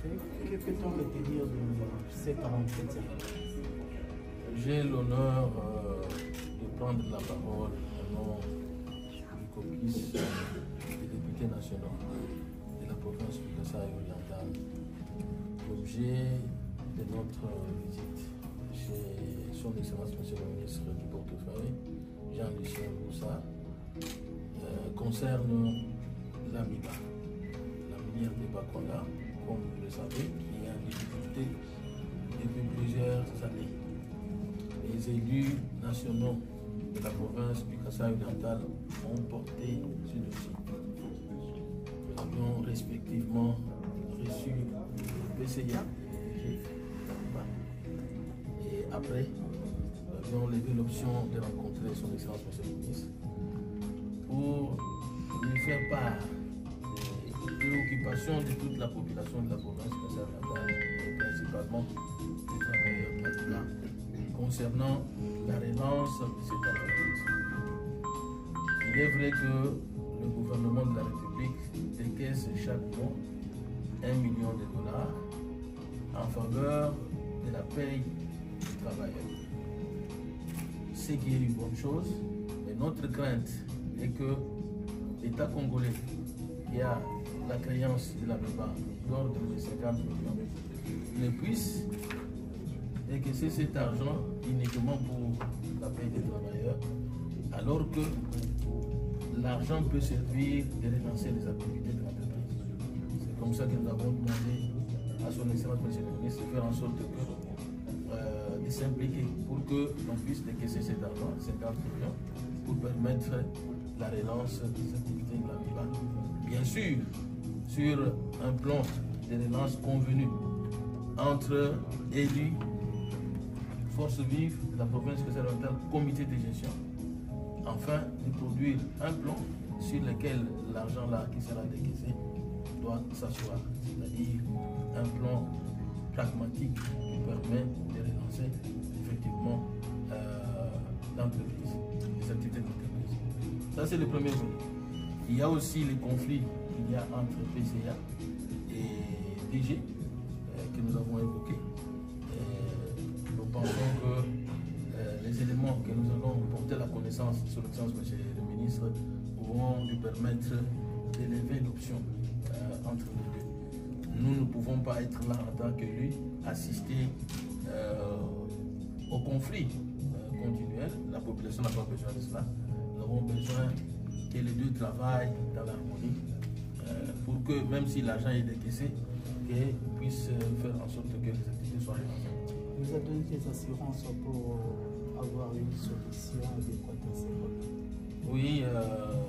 Que peut-on retenir de cet entretien? J'ai l'honneur de prendre la parole au nom du caucus des députés nationaux de la province du Kasaï-Oriental. L'objet de notre visite chez son Excellence Monsieur le ministre du Portefeuille, Jean-Lucien Boussa, concerne l'AMIBA, la minière de Bakonda, comme vous le savez, qui est en difficulté depuis plusieurs années. Les élus nationaux de la province du Kasaï-Oriental ont porté ce dossier. Nous avions respectivement reçu le PCA et après, nous avions levé l'option de rencontrer son Excellence Monsieur le ministre pour lui faire part des préoccupations de toute la population de la province du Kasaï-Oriental, et principalement des travailleurs plateformes, concernant la relance de cette entreprise. Il est vrai que le gouvernement de la République décaisse chaque mois 1 million de dollars en faveur de la paye des travailleurs. Ce qui est une bonne chose, mais notre crainte est que l'État congolais, qui a la créance de la MEBA d'ordre de 50 millions, ne puisse décaisser cet argent uniquement pour la paie des travailleurs, alors que l'argent peut servir de relancer les activités de l'entreprise. C'est comme ça que nous avons demandé à son Excellence Monsieur le ministre de faire en sorte de s'impliquer pour que l'on puisse décaisser cet argent, 50 millions, pour permettre la relance des activités de la MIBA. Bien sûr, sur un plan de relance convenu entre élus, force vive de la province Kasaï-Oriental, comité de gestion, afin de produire un plan sur lequel l'argent là qui sera décaissé doit s'asseoir, c'est-à-dire un plan pragmatique qui permet de relancer effectivement l'entreprise, les activités de l'entreprise. Ça c'est le premier volet. Il y a aussi les conflits qu'il y a entre PCA et DG que nous avons évoqués. Nous pensons que les éléments que nous allons porter à la connaissance sur le sens, monsieur le ministre, pourront lui permettre d'élever l'option entre les deux. Nous ne pouvons pas être là en tant qu'élus, assister au conflit continuel. La population n'a pas besoin de cela. Nous avons besoin que les deux travaillent dans l'harmonie pour que, même si l'argent est décaissé, qu'ils puissent faire en sorte que les activités soient réalisées. Vous avez donné des assurances pour avoir une solution adéquate à ces problèmes? Oui,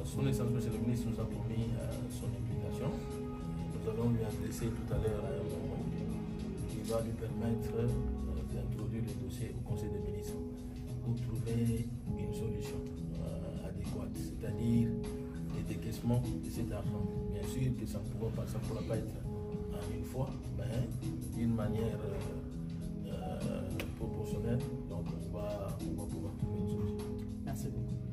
son Excellence Monsieur le ministre nous a promis son implication. Nous allons lui adresser tout à l'heure un moment qui va lui permettre d'introduire le dossier au Conseil des ministres pour trouver une solution adéquate, c'est-à-dire le décaissement de cet argent. Bien sûr que ça ne pourra pas être en une fois, mais d'une manière proportionnelle. Donc on va pouvoir trouver une solution. Merci beaucoup.